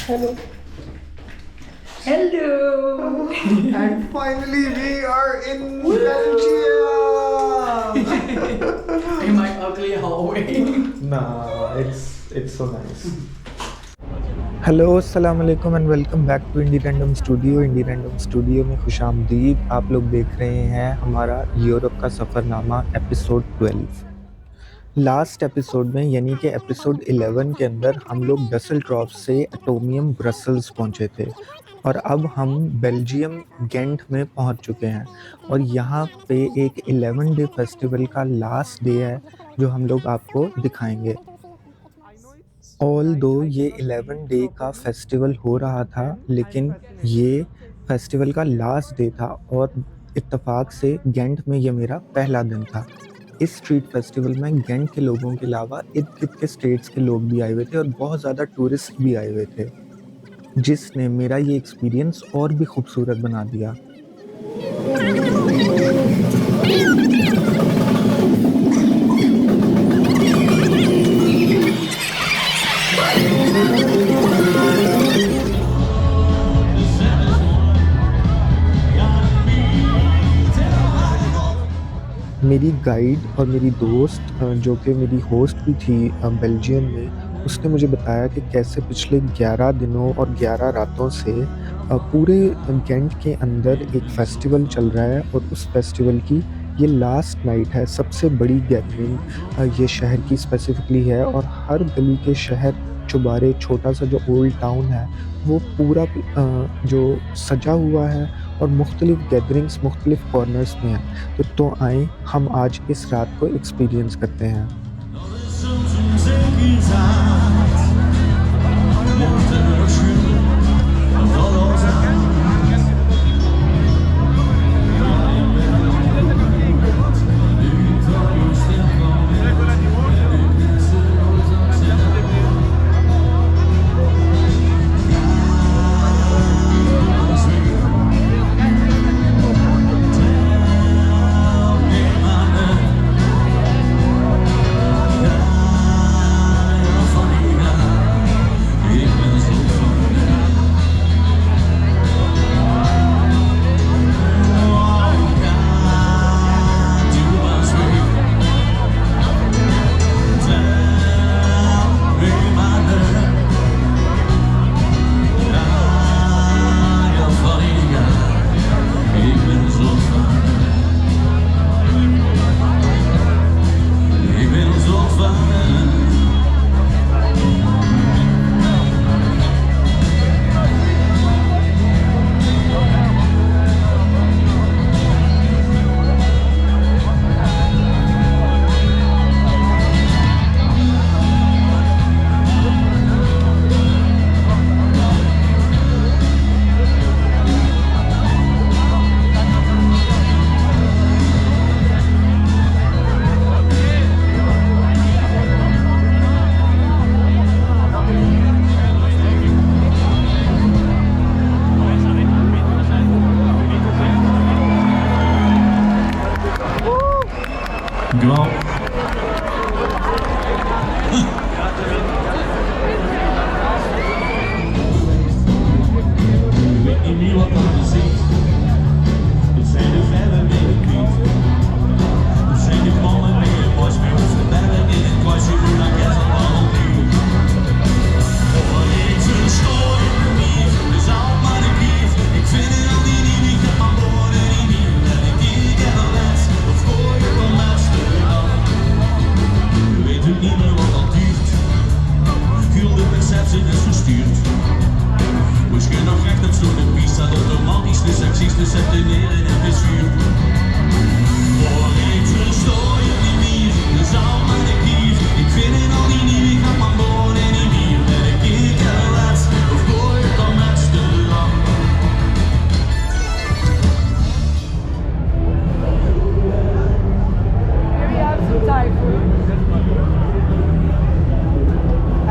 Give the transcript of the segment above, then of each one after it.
Hello. Hello. And finally we are in Belgium. In my ugly hallway. Nah, it's so nice. Hello अस्सलाम वालेकुम and welcome back to Indie Random Studio. Indie Random Studio में खुशामदीद। आप लोग देख रहे हैं हमारा यूरोप का सफ़रनामा एपिसोड 12। लास्ट एपिसोड में यानी कि एपिसोड 11 के अंदर हम लोग डसेल्डॉर्फ से एटोमियम ब्रसल्स पहुंचे थे और अब हम बेल्जियम गेंट में पहुंच चुके हैं और यहाँ पे एक 11 डे फेस्टिवल का लास्ट डे है जो हम लोग आपको दिखाएंगे। ऑल दो ये 11 डे का फेस्टिवल हो रहा था, लेकिन ये फेस्टिवल का लास्ट डे था और इत्तेफाक से गेंट में ये मेरा पहला दिन था। इस स्ट्रीट फेस्टिवल में गेंट के लोगों के अलावा इर्द-गिर्द के स्टेट्स के लोग भी आए हुए थे और बहुत ज़्यादा टूरिस्ट भी आए हुए थे, जिसने मेरा ये एक्सपीरियंस और भी खूबसूरत बना दिया। मेरी गाइड और मेरी दोस्त जो कि मेरी होस्ट भी थी बेल्जियम में, उसने मुझे बताया कि कैसे पिछले 11 दिनों और 11 रातों से पूरे गेंट के अंदर एक फ़ेस्टिवल चल रहा है और उस फेस्टिवल की ये लास्ट नाइट है। सबसे बड़ी गैदरिंग ये शहर की स्पेसिफिकली है और हर गली के शहर चुबारे छोटा सा जो ओल्ड टाउन है वो पूरा जो सजा हुआ है और मुख्तलिफ गैदरिंग्स मुख्तलिफ कॉर्नर्स में हैं। तो आएँ हम आज इस रात को एक्सपीरियंस करते हैं।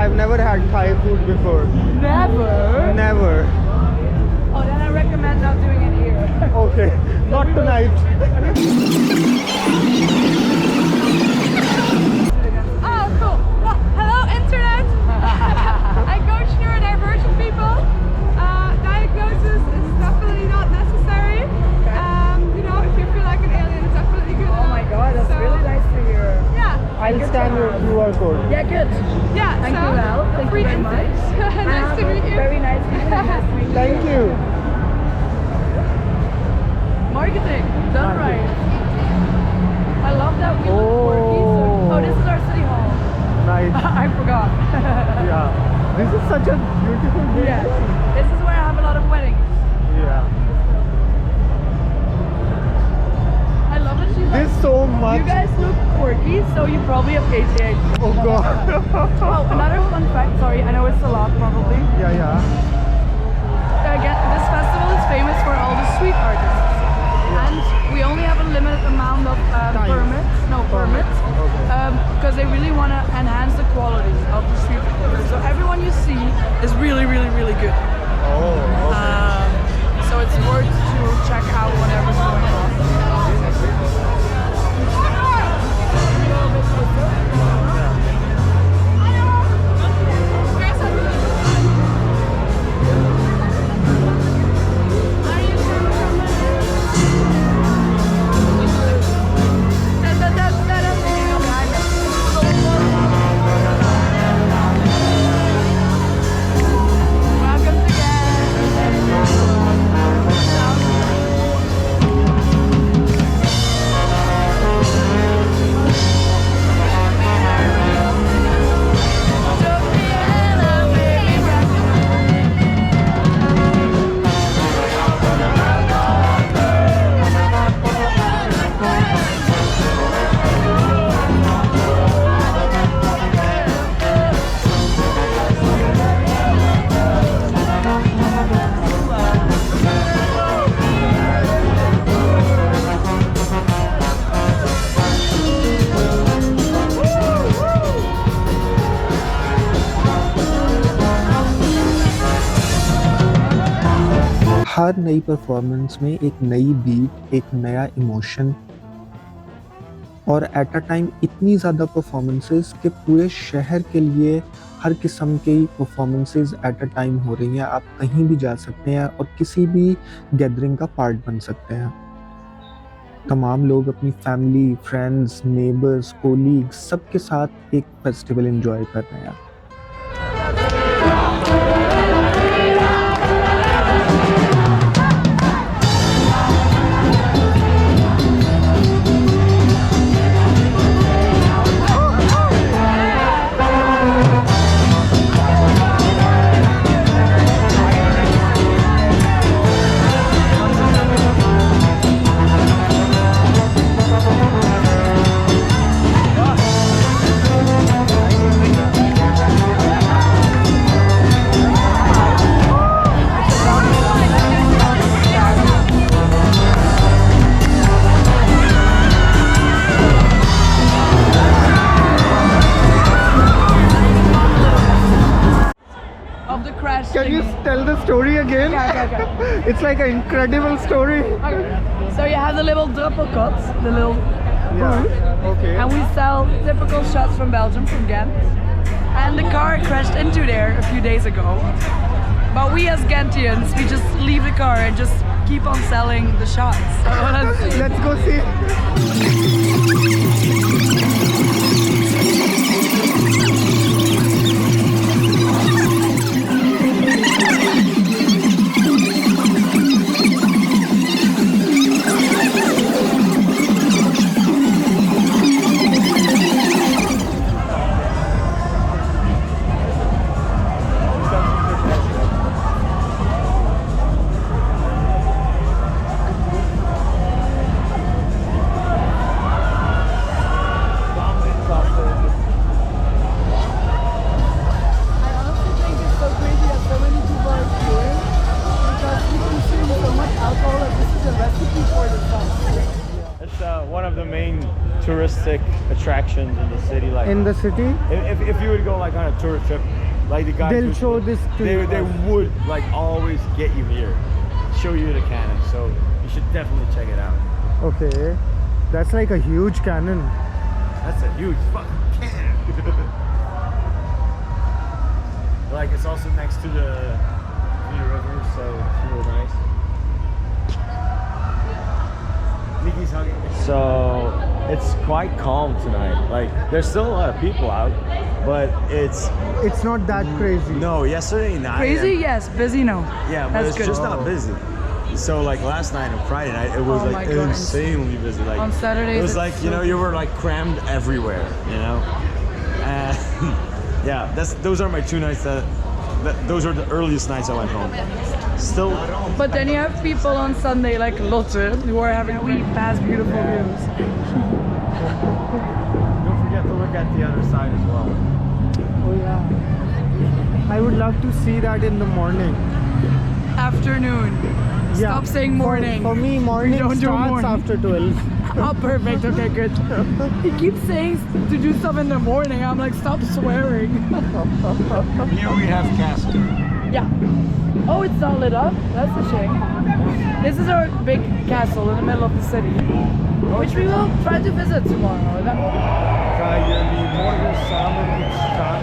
I've never had Thai food before. Never? Never. Oh, then I recommend not doing it here. Okay, not tonight. Oh, cool. Well, hello, internet. I coach neurodivergent people. free intake. Nice to meet you. Very nice to meet you. Thank you. Marketing, done right. I love that we look quirky. Oh, this is our city hall. Nice. I forgot. Yeah. This is such a beautiful day. Yeah. This is where I have a lot of weddings. Yeah. I love that she's like, There's so much. you guys look quirky, so you probably have ATH. Oh god. Oh, another fun fact, sorry, I know it's a lot probably. Yeah. Again, this festival is famous for all the street artists. And we only have a limited amount of permits. Okay. Because they really want to enhance the quality of the street performers. So everyone you see is really, really, really good. Oh, okay. So it's worth to check out whatever's going on. हर नई performance में एक नई beat, एक नया emotion और at a time इतनी ज़्यादा performances कि पूरे शहर के लिए हर किस्म की परफॉर्मेंसेस एट अ टाइम हो रही हैं। आप कहीं भी जा सकते हैं और किसी भी गैदरिंग का पार्ट बन सकते हैं। तमाम लोग अपनी फैमिली, फ्रेंड्स, नेबर्स, कोलीग्स सबके साथ एक फेस्टिवल एंजॉय कर रहे हैं। Can you tell the story again? Okay. It's like an incredible story. Okay. So you have the little druppelkots, the little booth, Okay. and we sell typical shots from Belgium, from Gent. And the car crashed into there a few days ago. But we as Gentians, we just leave the car and just keep on selling the shots. So Let's go see. One of the main touristic attractions in the city. Like In the city, if you would go like on a tour trip, like the guys they'll would- show this to they, you. they would like always get you here, show you the cannon. So you should definitely check it out. Okay. That's like a huge cannon. That's a huge fucking cannon. Like it's also next to the river, so it's really nice. Nikki's hugging me. So it's quite calm tonight. Like there's still a lot of people out, but It's not that crazy. no. Yesterday night. Crazy? Yes. Busy? No. Yeah, but That's it's good. just not busy. So like last night and Friday night, it was Oh my like God. insanely busy. Like On Saturdays, it was it's like so you were like crammed everywhere. And yeah, those are my 2 nights those are the earliest nights I went home. Still, But then you have people on Sunday like Lotte who are having really fast, beautiful views. don't forget to look at the other side as well. Oh yeah. I would love to see that in the morning. Afternoon. Stop saying morning. For me, morning don't do starts morning. after 12. Oh, perfect. Okay, good. He keeps saying to do stuff in the morning. I'm like, stop swearing. Here we have castle. Yeah. Oh, it's not lit up. That's a shame. This is our big castle in the middle of the city, which we will try to visit tomorrow. Ga jullie morgen samen iets staan?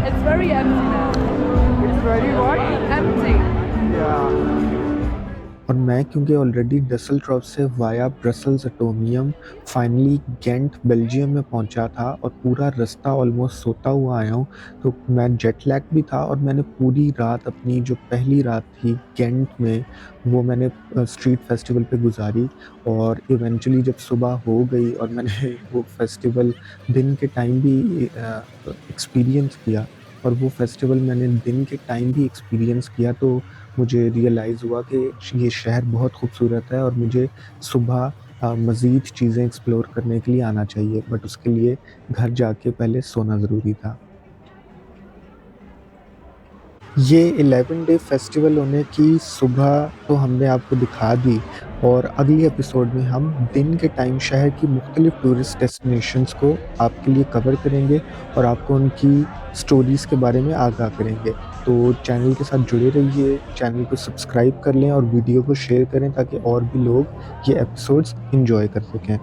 It's very empty now. It's very what? Empty. और मैं क्योंकि already Dusseldorf से via Brussels Atomium finally Ghent Belgium में पहुंचा था और पूरा रास्ता ऑलमोस्ट सोता हुआ आया हूं, तो मैं जेट लैग भी था और मैंने पूरी रात अपनी जो पहली रात थी गेंट में वो मैंने स्ट्रीट फेस्टिवल पे गुजारी। और इवेंचुअली जब सुबह हो गई और मैंने वो फेस्टिवल दिन के टाइम भी एक्सपीरियंस किया और वो फेस्टिवल मैंने दिन के टाइम भी एक्सपीरियंस किया, तो मुझे रियलाइज़ हुआ कि ये शहर बहुत खूबसूरत है और मुझे सुबह मज़ीद चीज़ें एक्सप्लोर करने के लिए आना चाहिए, बट उसके लिए घर जाके पहले सोना ज़रूरी था। ये 11 डे फेस्टिवल होने की सुबह तो हमने आपको दिखा दी और अगले एपिसोड में हम दिन के टाइम शहर की मुख्तलिफ टूरिस्ट डेस्टिनेशंस को आपके लिए कवर करेंगे और आपको उनकी स्टोरीज़ के बारे में आगाह करेंगे। तो चैनल के साथ जुड़े रहिए, चैनल को सब्सक्राइब कर लें और वीडियो को शेयर करें ताकि और भी लोग ये एपिसोड्स एंजॉय कर सकें।